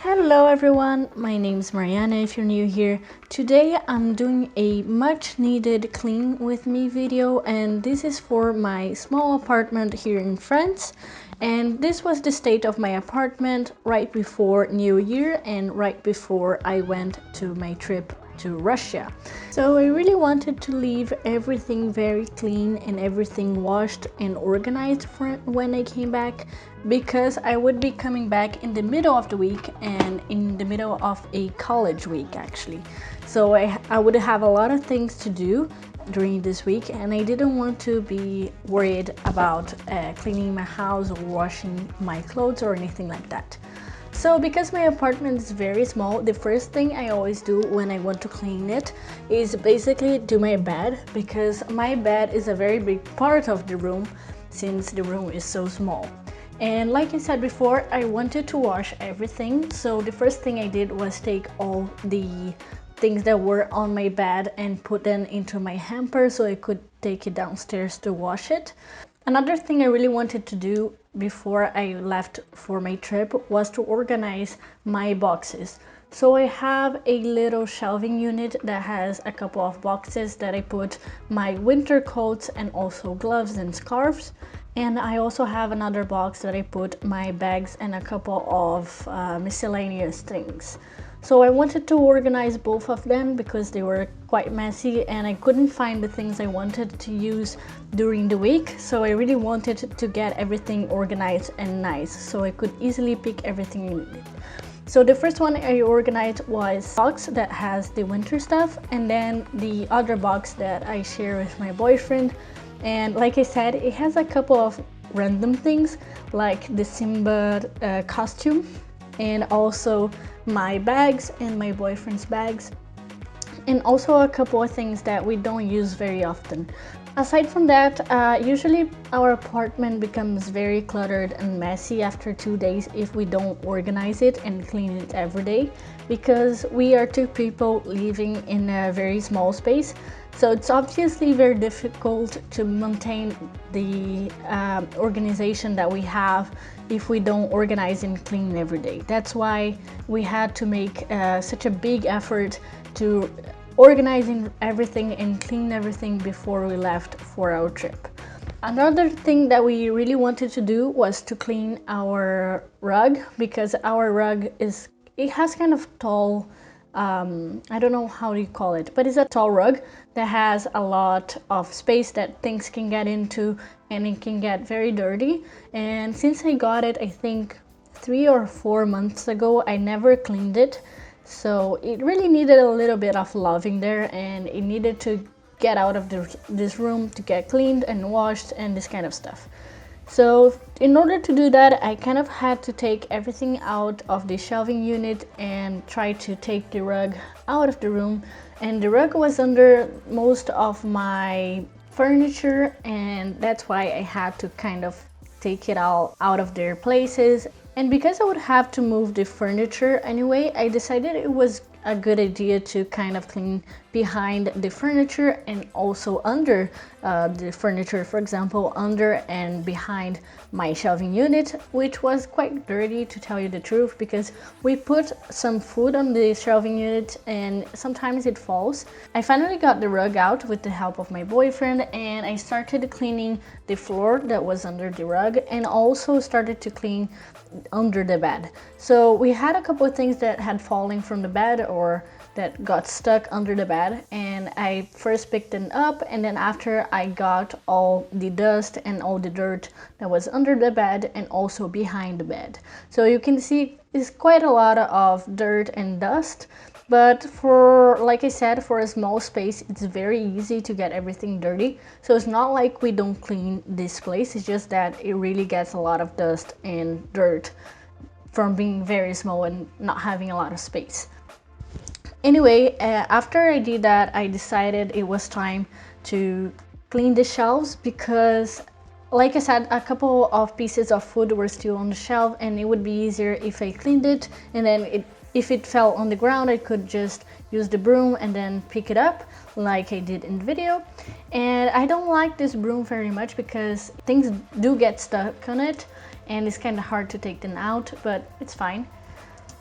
Hello everyone, my name is Mariana if you're new here. Today I'm doing a much needed clean with me video, and this is for my small apartment here in France. And this was the state of my apartment right before New Year and right before I went to my trip to Russia. So I really wanted to leave everything very clean and everything washed and organized for when I came back, because I would be coming back in the middle of the week and in the middle of a college week actually. So I would have a lot of things to do during this week, and I didn't want to be worried about cleaning my house or washing my clothes or anything like that. So because my apartment is very small, the first thing I always do when I want to clean it is basically do my bed, because my bed is a very big part of the room since the room is so small. And like I said before, I wanted to wash everything. So the first thing I did was take all the things that were on my bed and put them into my hamper so I could take it downstairs to wash it. Another thing I really wanted to do before I left for my trip was to organize my boxes. So I have a little shelving unit that has a couple of boxes that I put my winter coats and also gloves and scarves. And I also have another box that I put my bags and a couple of miscellaneous things. So I wanted to organize both of them because they were quite messy and I couldn't find the things I wanted to use during the week. So I really wanted to get everything organized and nice so I could easily pick everything I needed. So the first one I organized was box that has the winter stuff, and then the other box that I share with my boyfriend. And like I said, it has a couple of random things like the Simba costume, and also my bags and my boyfriend's bags, and also a couple of things that we don't use very often. Aside from that, usually our apartment becomes very cluttered and messy after 2 days if we don't organize it and clean it every day, because we are two people living in a very small space. So it's obviously very difficult to maintain the organization that we have if we don't organize and clean every day. That's why we had to make such a big effort to organizing everything and clean everything before we left for our trip. Another thing that we really wanted to do was to clean our rug, because our rug has kind of tall, I don't know how you call it, but it's a tall rug that has a lot of space that things can get into, and it can get very dirty. And since I got it, I think 3 or 4 months ago, I never cleaned it. So it really needed a little bit of loving there, and it needed to get out of this room to get cleaned and washed and this kind of stuff. So in order to do that, I kind of had to take everything out of the shelving unit and try to take the rug out of the room. And the rug was under most of my furniture, and that's why I had to kind of take it all out of their places. And because I would have to move the furniture anyway, I decided it was a good idea to kind of clean behind the furniture and also under the furniture, for example, under and behind my shelving unit, which was quite dirty, to tell you the truth, because we put some food on the shelving unit and sometimes it falls. I finally got the rug out with the help of my boyfriend, and I started cleaning the floor that was under the rug and also started to clean under the bed. So we had a couple of things that had fallen from the bed or that got stuck under the bed, and I first picked them up, and then after I got all the dust and all the dirt that was under the bed and also behind the bed. So you can see it's quite a lot of dirt and dust, but for, like I said, for a small space, it's very easy to get everything dirty. So it's not like we don't clean this place, it's just that it really gets a lot of dust and dirt from being very small and not having a lot of space. Anyway, after I did that, I decided it was time to clean the shelves, because like I said, a couple of pieces of food were still on the shelf, and it would be easier if I cleaned it, and then if it fell on the ground, I could just use the broom and then pick it up like I did in the video. And I don't like this broom very much because things do get stuck on it and it's kind of hard to take them out, but it's fine.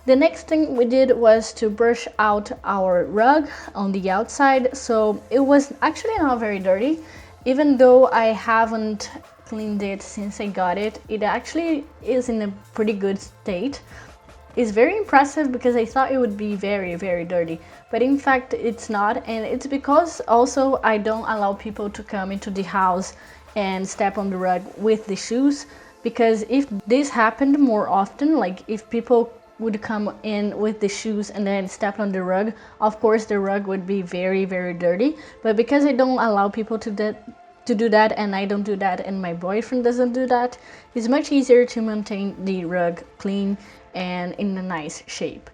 The next thing we did was to brush out our rug on the outside, so it was actually not very dirty. Even though I haven't cleaned it since I got it, it actually is in a pretty good state. It's very impressive because I thought it would be very, very dirty, but in fact it's not, and it's because also I don't allow people to come into the house and step on the rug with the shoes, because if this happened more often, like if people would come in with the shoes and then step on the rug, of course the rug would be very, very dirty. But because I don't allow people to do that, and I don't do that, and my boyfriend doesn't do that, it's much easier to maintain the rug clean and in a nice shape.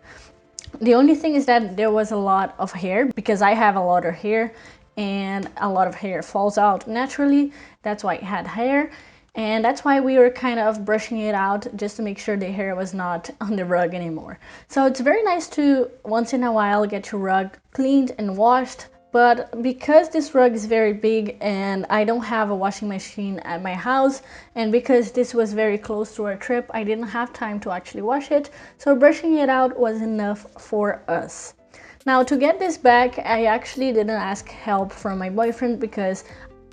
The only thing is that there was a lot of hair, because I have a lot of hair and a lot of hair falls out naturally. That's why it had hair, and that's why we were kind of brushing it out just to make sure the hair was not on the rug anymore. So it's very nice to once in a while get your rug cleaned and washed. But because this rug is very big and I don't have a washing machine at my house, and because this was very close to our trip, I didn't have time to actually wash it, so brushing it out was enough for us. Now, to get this back, I actually didn't ask help from my boyfriend, because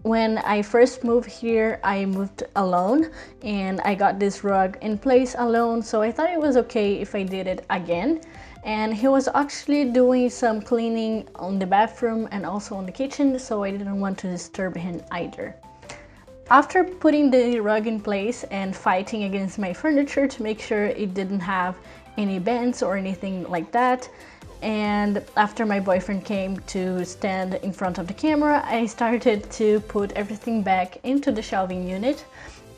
when I first moved here, I moved alone and I got this rug in place alone, so I thought it was okay if I did it again. And he was actually doing some cleaning on the bathroom and also on the kitchen, so I didn't want to disturb him either. After putting the rug in place and fighting against my furniture to make sure it didn't have any bends or anything like that, and after my boyfriend came to stand in front of the camera, I started to put everything back into the shelving unit.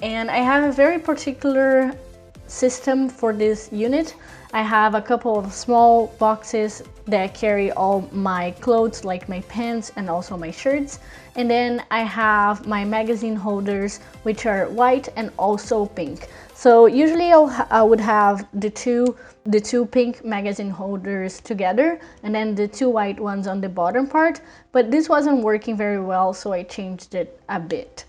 And I have a very particular system for this unit. I have a couple of small boxes that carry all my clothes, like my pants and also my shirts, and then I have my magazine holders, which are white and also pink. So usually I would have the two pink magazine holders together and then the two white ones on the bottom part, but this wasn't working very well, so I changed it a bit.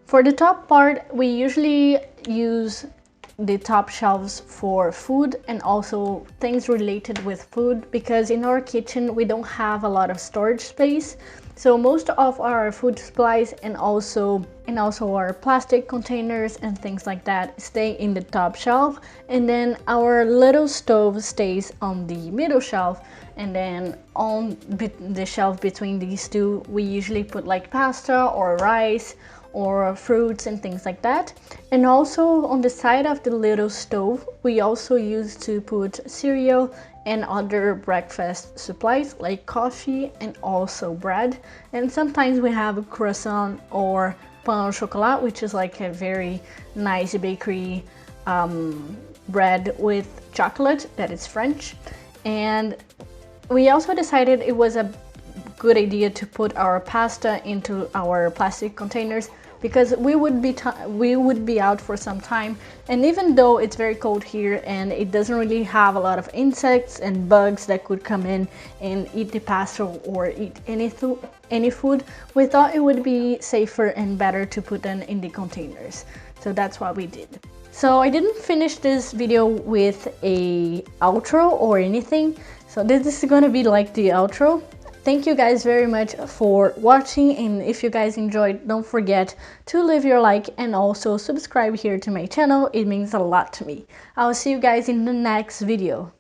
For the top part, we usually use the top shelves for food and also things related with food, because in our kitchen we don't have a lot of storage space. So most of our food supplies and also our plastic containers and things like that stay in the top shelf, and then our little stove stays on the middle shelf, and then on the shelf between these two we usually put like pasta or rice or fruits and things like that. And also on the side of the little stove we also use to put cereal and other breakfast supplies like coffee and also bread, and sometimes we have a croissant or pain au chocolat, which is like a very nice bakery bread with chocolate that is French. And we also decided it was a good idea to put our pasta into our plastic containers, because we would be out for some time, and even though it's very cold here and it doesn't really have a lot of insects and bugs that could come in and eat the pasta or eat any food, we thought it would be safer and better to put them in the containers. So that's what we did. So I didn't finish this video with a outro or anything, so this is gonna be like the outro. Thank you guys very much for watching, and if you guys enjoyed, don't forget to leave your like and also subscribe here to my channel. It means a lot to me. I'll see you guys in the next video.